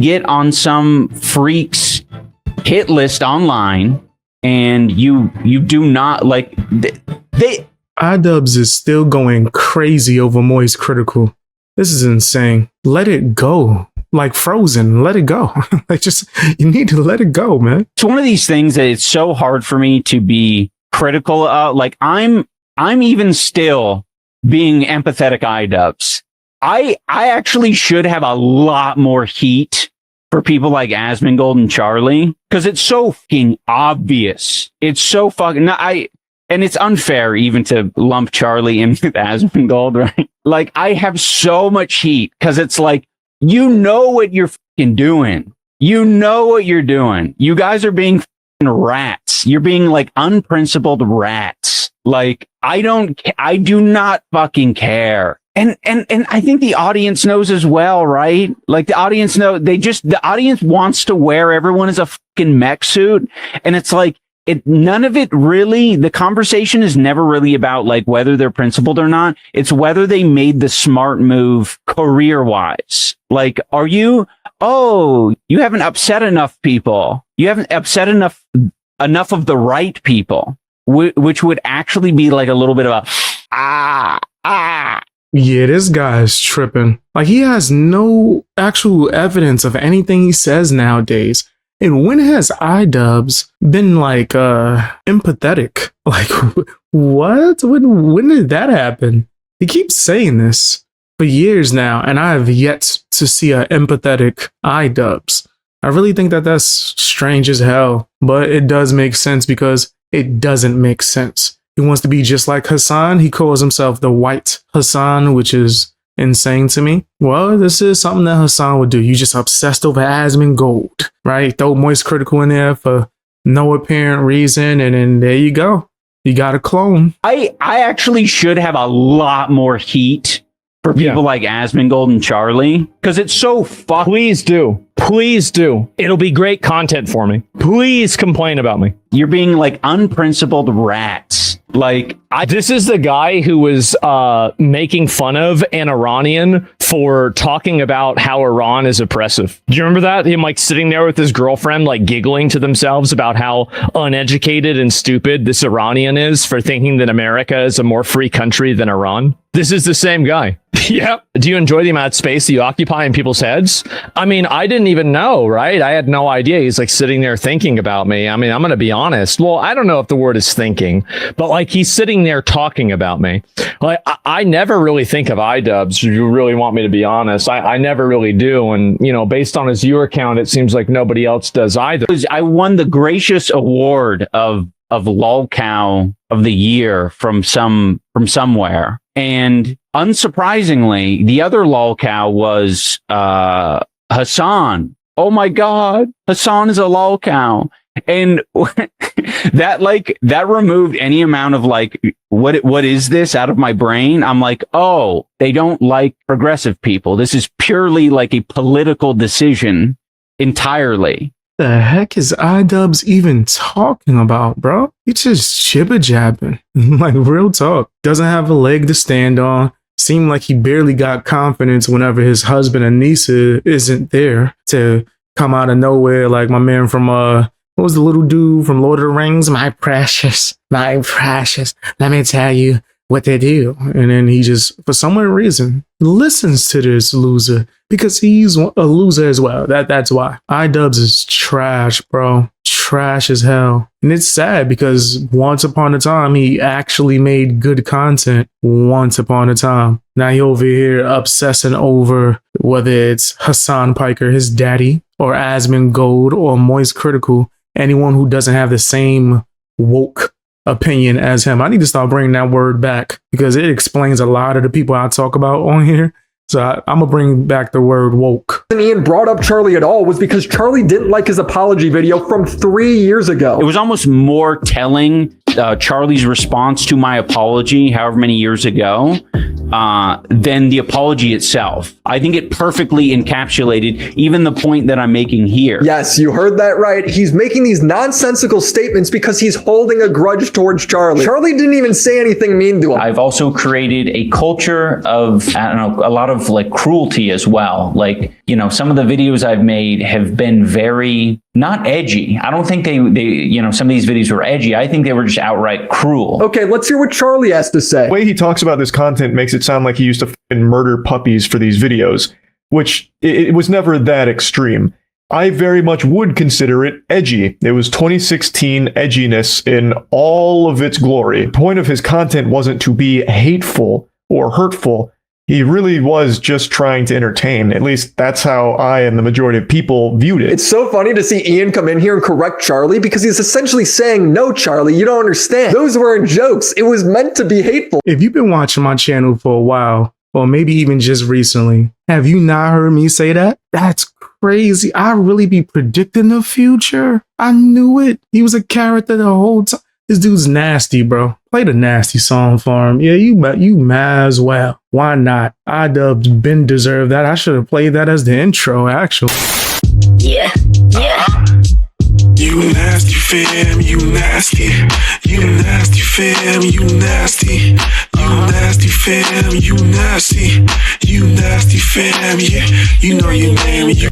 get on some freak's hit list online and you do not like they iDubbbz is still going crazy over Moist Critical. This is insane. Let it go. Like Frozen, let it go. Like, just, you need to let it go, man. It's one of these things that it's so hard for me to be critical of. Like, I'm even still being empathetic iDubbbz. I actually should have a lot more heat for people like Asmongold and Charlie, because it's so fucking obvious. It's so fucking, and it's unfair even to lump Charlie in with Asmongold, right? Like, I have so much heat because it's like, you know what you're fucking doing. You know what you're doing. You guys are being fucking rats. You're being like unprincipled rats. Like, I do not fucking care. And I think the audience knows as well, right? Like, the audience the audience wants to wear everyone as a fucking mech suit. And it's like, none of it really, the conversation is never really about like whether they're principled or not. It's whether they made the smart move career wise. Like, you haven't upset enough people. You haven't upset enough of the right people, which would actually be like a little bit of a, Yeah, this guy's tripping. Like, he has no actual evidence of anything he says nowadays. And when has iDubbbz been like empathetic? Like, what? When did that happen? He keeps saying this for years now, and I have yet to see an empathetic iDubbbz. I really think that that's strange as hell, but it does make sense because it doesn't make sense. He wants to be just like Hassan. He calls himself the White Hassan, which is insane to me. Well, this is something that Hassan would do. You just obsessed over Asmongold, right? Throw Moist Critical in there for no apparent reason, and then there you go. You got a clone. I actually should have a lot more heat for people like Asmongold and Charlie, because it's so fucked. Please do. Please do. It'll be great content for me. Please complain about me. You're being like unprincipled rats. Like, this is the guy who was making fun of an Iranian for talking about how Iran is oppressive. Do you remember that? Him like sitting there with his girlfriend, like giggling to themselves about how uneducated and stupid this Iranian is for thinking that America is a more free country than Iran. This is the same guy. Yep. Do you enjoy the amount of space that you occupy in people's heads? I mean, I didn't even know, right? I had no idea he's like sitting there thinking about me. I mean, I'm going to be honest. Well, I don't know if the word is thinking, but like he's sitting there talking about me. Like, I never really think of iDubbbz. If you really want me to be honest, I never really do. And, you know, based on his viewer count, it seems like nobody else does either. I won the gracious award of lolcow of the year from somewhere. And unsurprisingly, the other lolcow was Hassan. Oh my God, Hassan is a lolcow. And that removed any amount of like, what is this out of my brain? I'm like, oh, they don't like progressive people. This is purely like a political decision entirely. The heck is iDubbbz even talking about, bro? He's just jibber jabbing. Like, real talk. Doesn't have a leg to stand on. Seemed like he barely got confidence whenever his husband Anissa isn't there to come out of nowhere. Like my man from what was the little dude from Lord of the Rings? My precious, let me tell you what they do. And then he just, for some weird reason, listens to this loser because he's a loser as well. That's why. iDubbbz is trash, bro. Trash as hell. And it's sad because once upon a time, he actually made good content once upon a time. Now he over here obsessing over whether it's Hassan Piker, his daddy, or Asmongold, or Moist Critical, anyone who doesn't have the same woke opinion as him. I need to start bringing that word back because it explains a lot of the people I talk about on here. So I'm going to bring back the word woke. And Ian brought up Charlie at all was because Charlie didn't like his apology video from 3 years ago. It was almost more telling, Charlie's response to my apology, however many years ago, than the apology itself. I think it perfectly encapsulated even the point that I'm making here. Yes, you heard that right. He's making these nonsensical statements because he's holding a grudge towards Charlie. Charlie didn't even say anything mean to him. I've also created a culture of, I don't know, a lot of like cruelty as well. Like, you know, some of the videos I've made have been very not edgy. I don't think they, you know, some of these videos were edgy. I think they were just outright cruel. Okay, let's hear what Charlie has to say. The way he talks about this content makes it sound like he used to f***ing murder puppies for these videos, which it was never that extreme. I very much would consider it edgy. It was 2016 edginess in all of its glory. The point of his content wasn't to be hateful or hurtful. He really was just trying to entertain. At least that's how I and the majority of people viewed it. It's so funny to see Ian come in here and correct Charlie because he's essentially saying, no, Charlie, you don't understand. Those weren't jokes. It was meant to be hateful. If you've been watching my channel for a while, or maybe even just recently, have you not heard me say that? That's crazy. I really be predicting the future. I knew it. He was a character the whole time. This dude's nasty, bro. Play the nasty song for him. Yeah, you might as well. Why not? iDubbbz been deserved that. I should have played that as the intro, actually. Yeah. You nasty fam, you nasty. You nasty fam, you nasty. You nasty fam, you nasty. You nasty fam, yeah. You know your name. You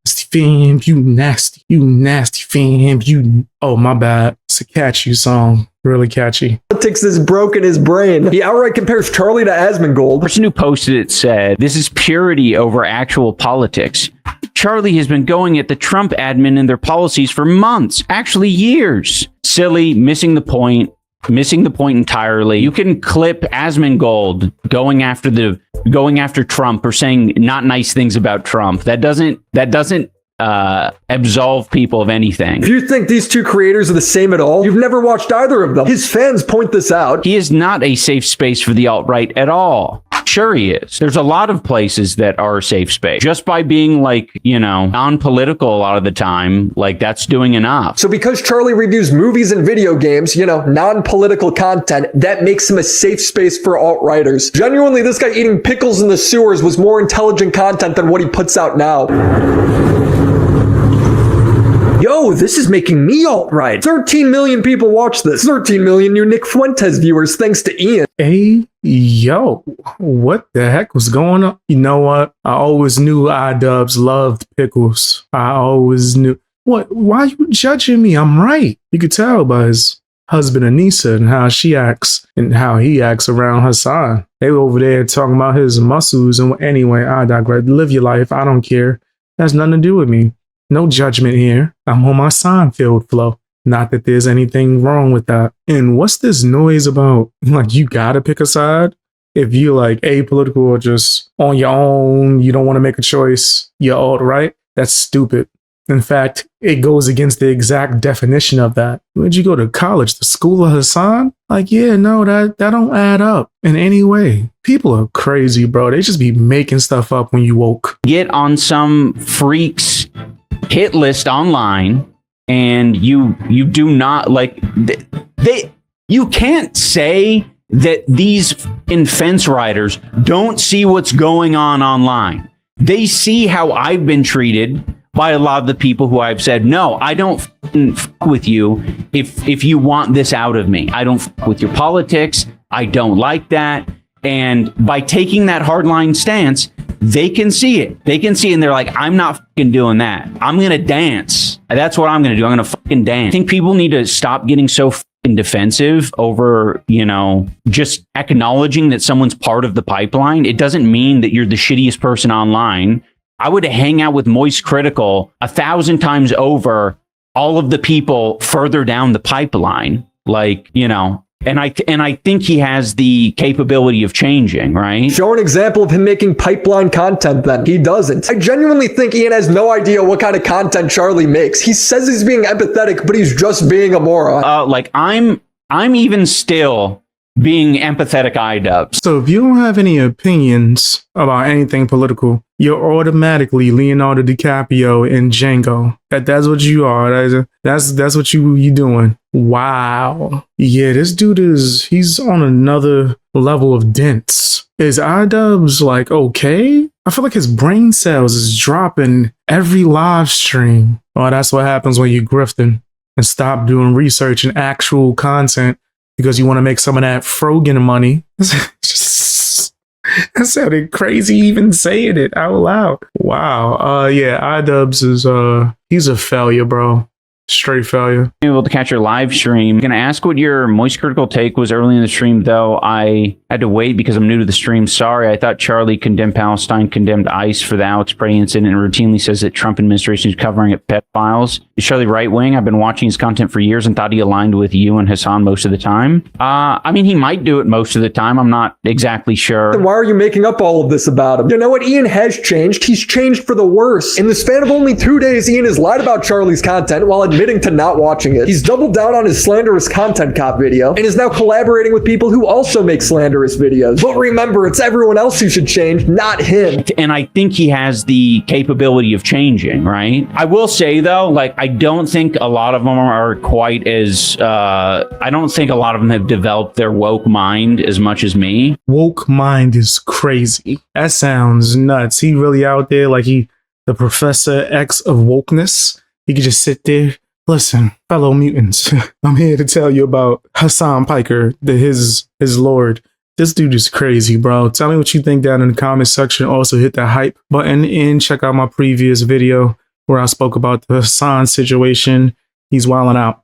Nasty fam, you nasty. You nasty fam, you. Oh, my bad. It's a catchy song. Really catchy. Politics is broken his brain. He outright compares Charlie to Asmongold. The person who posted it said, this is purity over actual politics. Charlie has been going at the Trump admin and their policies for months, actually years. Silly, missing the point entirely. You can clip Asmongold going after Trump or saying not nice things about Trump. That doesn't absolve people of anything. If you think these two creators are the same at all, you've never watched either of them. His fans point this out. He is not a safe space for the alt-right at all. Sure he is. There's a lot of places that are a safe space. Just by being like, you know, non-political a lot of the time, like that's doing enough. So because Charlie reviews movies and video games, you know, non-political content, that makes him a safe space for alt-righters. Genuinely, this guy eating pickles in the sewers was more intelligent content than what he puts out now. Yo, this is making me alt-right. 13 million people watch this. 13 million new Nick Fuentes viewers, thanks to Ian. Hey, yo, what the heck was going on? You know what? I always knew iDubbbz loved pickles. I always knew. What? Why are you judging me? I'm right. You could tell by his husband Anissa and how she acts and how he acts around Hassan. They were over there talking about his muscles. And anyway, I digress. Live your life. I don't care. That's nothing to do with me. No judgment here. I'm on my Seinfeld flow. Not that there's anything wrong with that. And what's this noise about? Like, you gotta pick a side? If you're like apolitical or just on your own, you don't want to make a choice, you're alt-right? That's stupid. In fact, it goes against the exact definition of that. Where'd you go to college? The school of Hassan? Like, yeah, no, that don't add up in any way. People are crazy, bro. They just be making stuff up when you woke. Get on some freaks hit list online and you do not like you can't say that these fence riders don't see what's going on online. They see how I've been treated by a lot of the people who I've said, no, I don't f with you if you want this out of me. I don't f with your politics. I don't like that. And by taking that hardline stance, they can see it. They can see it and they're like, I'm not fucking doing that. I'm going to dance. That's what I'm going to do. I'm going to fucking dance. I think people need to stop getting so fucking defensive over, you know, just acknowledging that someone's part of the pipeline. It doesn't mean that you're the shittiest person online. I would hang out with Moist Critical 1,000 times over all of the people further down the pipeline. Like, you know, and I think he has the capability of changing, right? Show an example of him making pipeline content then. He doesn't. I genuinely think Ian has no idea what kind of content Charlie makes. He says he's being empathetic, but he's just being a moron. Like I'm even still being empathetic iDubbbz. So if you don't have any opinions about anything political, you're automatically Leonardo DiCaprio in Django. That's what you are. That's what you doing. Wow. Yeah, this dude he's on another level of dense. Is iDubbbz like okay? I feel like his brain cells is dropping every live stream. Oh, that's what happens when you're grifting and stop doing research and actual content because you want to make some of that Frogan money. That sounded crazy even saying it out loud. Wow. Yeah, iDubbbz is he's a failure, bro. Straight failure. Able to catch your live stream. I'm gonna ask what your Moist Critical take was early in the stream, though. I had to wait because I'm new to the stream. Sorry. I thought Charlie condemned Palestine, condemned ICE for the Alex Prey incident, and routinely says that Trump administration is covering up pedophiles. Is Charlie right wing? I've been watching his content for years and thought he aligned with you and Hassan most of the time. I mean, he might do it most of the time. I'm not exactly sure. Then why are you making up all of this about him? You know what? Ian has changed. He's changed for the worse. In the span of only 2 days, Ian has lied about Charlie's content while admitting to not watching it. He's doubled down on his slanderous content cop video and is now collaborating with people who also make slanderous videos. But remember, it's everyone else who should change, not him. And I think he has the capability of changing, right? I will say, though, like, I don't think a lot of them are quite as, I don't think a lot of them have developed their woke mind as much as me. Woke mind is crazy. That sounds nuts. He really out there like he the Professor X of wokeness. He could just sit there. Listen, fellow mutants, I'm here to tell you about Hassan Piker, his lord. This dude is crazy, bro. Tell me what you think down in the comment section. Also hit that hype button and check out my previous video where I spoke about the Hassan situation. He's wilding out.